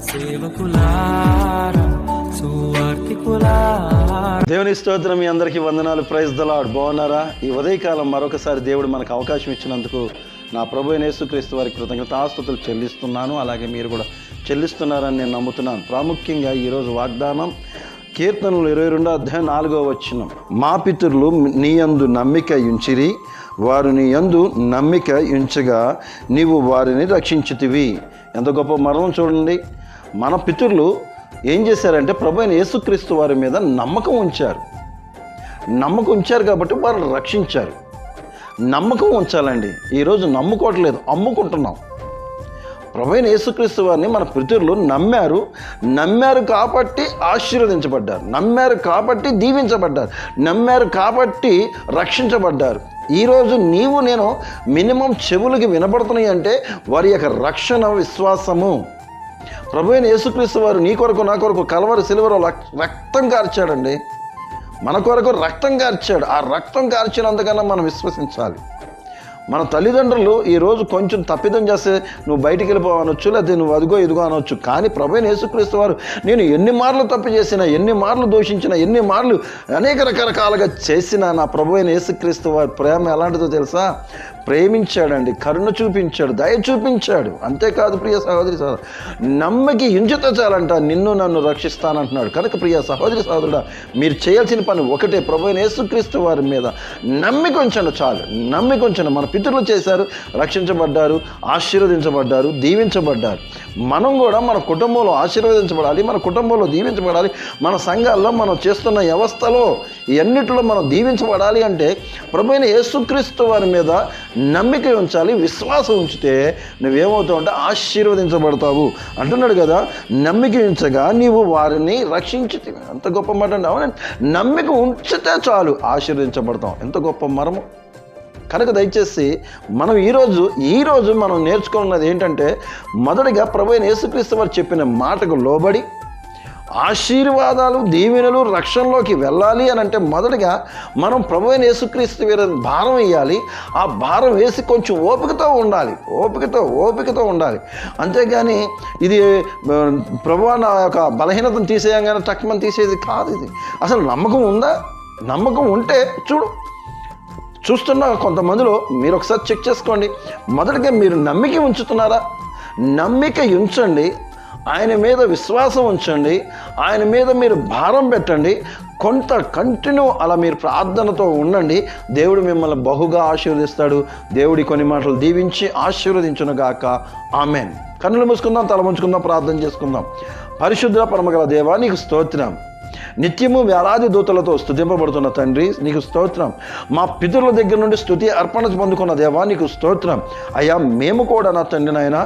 సేవకులారా సువార్తికులారా. దేవుని స్తోత్రం. మీ అందరికీ వందనాలు. Praise the lord. బాగున్నారా? ఈ ఉదయకాలం మరొకసారి దేవుడు మనకు అవకాశం ఇచ్చినందుకు నా ప్రభు అయిన యేసుక్రీస్తు వారికి కృతజ్ఞతాస్తుతులు చెల్లిస్తున్నాను. అలాగే మీరు కూడా చెల్లిస్తున్నారని నేను నమ్ముతున్నాను. ప్రాముఖ్యంగా ఈరోజు వాగ్దానం కీర్తనలు 22:4 మా పితరులు నీ యందు నమ్మిక ఉంచిరి, వారు నీ యందు నమ్మిక ఉంచగా నీవు వారిని రక్షించితివి. ఎంత గొప్ప మరణం చూడండి. మన పితరులు ఏం చేశారంటే ప్రభు అయిన యేసుక్రీస్తు వారి మీద నమ్మకం ఉంచారు కాబట్టి వారిని రక్షించారు. నమ్మకం ఉంచాలండి. ఈరోజు నమ్ముకోవట్లేదు, అమ్ముకుంటున్నాం. ప్రభు అయిన యేసుక్రీస్తు వారిని మన పితరులు నమ్మారు కాబట్టి ఆశీర్వదించబడ్డారు, నమ్మారు కాబట్టి దీవించబడ్డారు, నమ్మారు కాబట్టి రక్షించబడ్డారు. ఈరోజు నీవు నేను మినిమం చెవులకి వినపడుతున్నాయి అంటే వారి యొక్క రక్షణ విశ్వాసము. ప్రభు అయిన యేసుక్రీస్తు వారు నీ కొరకు నా కొరకు కల్వరి సిలువలో రక్తం కార్చాడండి. మన కొరకు రక్తం కార్చాడు. ఆ రక్తం కార్చినందుకన్నా మనం విశ్వసించాలి. మన తల్లిదండ్రులు ఈరోజు కొంచెం తప్పిదం చేస్తే నువ్వు బయటికి వెళ్ళిపోవనొచ్చు, లేకపోతే నువ్వు అదిగో ఇదిగో అనొచ్చు. కానీ ప్రభు అయిన యేసుక్రీస్తు వారు నేను ఎన్ని మార్లు తప్పు చేసినా, ఎన్ని మార్లు దూషించినా, ఎన్ని మార్లు అనేక రకరకాలుగా చేసినా నా ప్రభు అయిన యేసుక్రీస్తు వారి ప్రేమ ఎలాంటిదో తెలుసా? ప్రేమించాడండి, కరుణ చూపించాడు, దయ చూపించాడు. అంతేకాదు ప్రియ సహోదరి సహోదరు, నమ్మకి ఇంచితే చాలంట నిన్ను నన్ను రక్షిస్తానంటున్నాడు. కనుక ప్రియ సహోదరి సహోదరుడా, మీరు చేయాల్సిన పని ఒకటే, ప్రభు అయిన యేసుక్రీస్తు వారి మీద నమ్మిక ఉంచండి చాలు. నమ్మిక ఉంచండి. మన పితరులు చేశారు, రక్షించబడ్డారు, ఆశీర్వదించబడ్డారు, దీవించబడ్డారు. మనం కూడా మన కుటుంబంలో ఆశీర్వదించబడాలి, మన కుటుంబంలో దీవించబడాలి. మన సంఘాల్లో మనం చేస్తున్న వ్యవస్థలో ఎన్నిటిలో మనం దీవించబడాలి అంటే ప్రభు అయిన యేసుక్రీస్తు వారి మీద నమ్మిక ఉంచాలి. విశ్వాసం ఉంచితే నువ్వేమవుతావు అంటే ఆశీర్వదించబడతావు అంటున్నాడు కదా. నమ్మిక ఉంచగా నీవు వారిని రక్షించితివి. ఎంత గొప్ప మాట అండి. అవునండి, నమ్మిక ఉంచితే చాలు ఆశీర్వదించబడతాం. ఎంత గొప్ప మరము. కనుక దయచేసి మనం ఈరోజు మనం నేర్చుకున్నది ఏంటంటే, మొదటిగా ప్రభు అయిన యేసుక్రీస్తు వారు చెప్పిన మాటకు లోబడి ఆశీర్వాదాలు, దీవెనలు, రక్షణలోకి వెళ్ళాలి అని అంటే మొదటిగా మనం ప్రభు అయిన యేసుక్రీస్తు వీరి భారం వేయాలి. ఆ భారం వేసి కొంచెం ఓపికతో ఉండాలి. అంతేగాని ఇది ప్రభువా నా యొక్క బలహీనతను తీసేయంగానే తక్కువని తీసేది కాదు. ఇది అసలు నమ్మకం ఉందా? నమ్మకం ఉంటే చూస్తున్న కొంతమందిలో మీరు ఒకసారి చెక్ చేసుకోండి. మొదటిగా మీరు నమ్మిక ఉంచుతున్నారా? నమ్మిక ఉంచండి. ఆయన మీద విశ్వాసం ఉంచండి. ఆయన మీద మీరు భారం పెట్టండి. కొంత కంటిన్యూ అలా మీరు ప్రార్థనతో ఉండండి. దేవుడు మిమ్మల్ని బహుగా ఆశీర్వదిస్తాడు. దేవుడి కొన్ని మాటలు దీవించి ఆశీర్వదించునుగాక. ఆమెన్. కన్నులు మూసుకుందాం, తల ముంచుకుందాం, ప్రార్థన చేసుకుందాం. పరిశుద్ధ పరమగల దేవా, నీకు స్తోత్రం. నిత్యము వేలాది దూతలతో స్తుతింపబడుతున్న తండ్రి, నీకు స్తోత్రం. మా పితరుల దగ్గర నుండి స్తుతి అర్పణ పొందుకున్న దేవా, నీకు స్తోత్రం. అయ్యా, మేము కూడా నా తండ్రి నాయన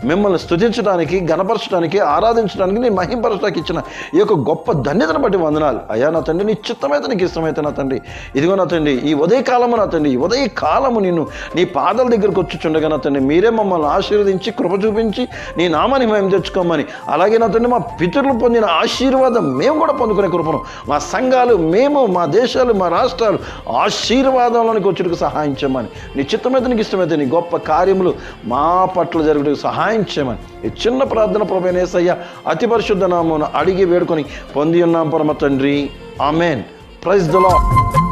మిమ్మల్ని స్తుతించడానికి, గణపరచడానికి, ఆరాధించడానికి, నీ మహింపరచడానికి ఇచ్చిన ఈ యొక్క గొప్ప ధన్యతను బట్టి వందనాలు. అయ్యా నా తండ్రి, నీ చిత్తమైతే నీకు ఇష్టమైతే నా తండ్రి, ఇదిగో నా తండ్రి ఈ ఉదయకాలము నా తండ్రి, ఈ ఉదయకాలము నిన్ను నీ పాదాల దగ్గరకు వచ్చుచుండగా నా తండ్రి, మీరే మమ్మల్ని ఆశీర్వదించి కృప చూపించి నీ నామాన్ని మేము తెచ్చుకోమని, అలాగే నా తండ్రి మా పితరులు పొందిన ఆశీర్వాదం మేము కూడా పొందుకునే కృపను, మా సంఘాలు, మేము, మా దేశాలు, మా రాష్ట్రాలు ఆశీర్వాదంలోనికి వచ్చుటకు సహాయం చేయమని, నీ చిత్తమైతే నీకు ఇష్టమైతే నీ గొప్ప కార్యములు మా పట్ల జరుగుటకు సహాయం చేయమని ఈ చిన్న ప్రార్థన ప్రభువైన యేసయ్య అతి పరిశుద్ధ నామమున అడిగి వేడుకొని పొంది ఉన్నాం పరమ తండ్రి. ఆమెన్. Praise the lord.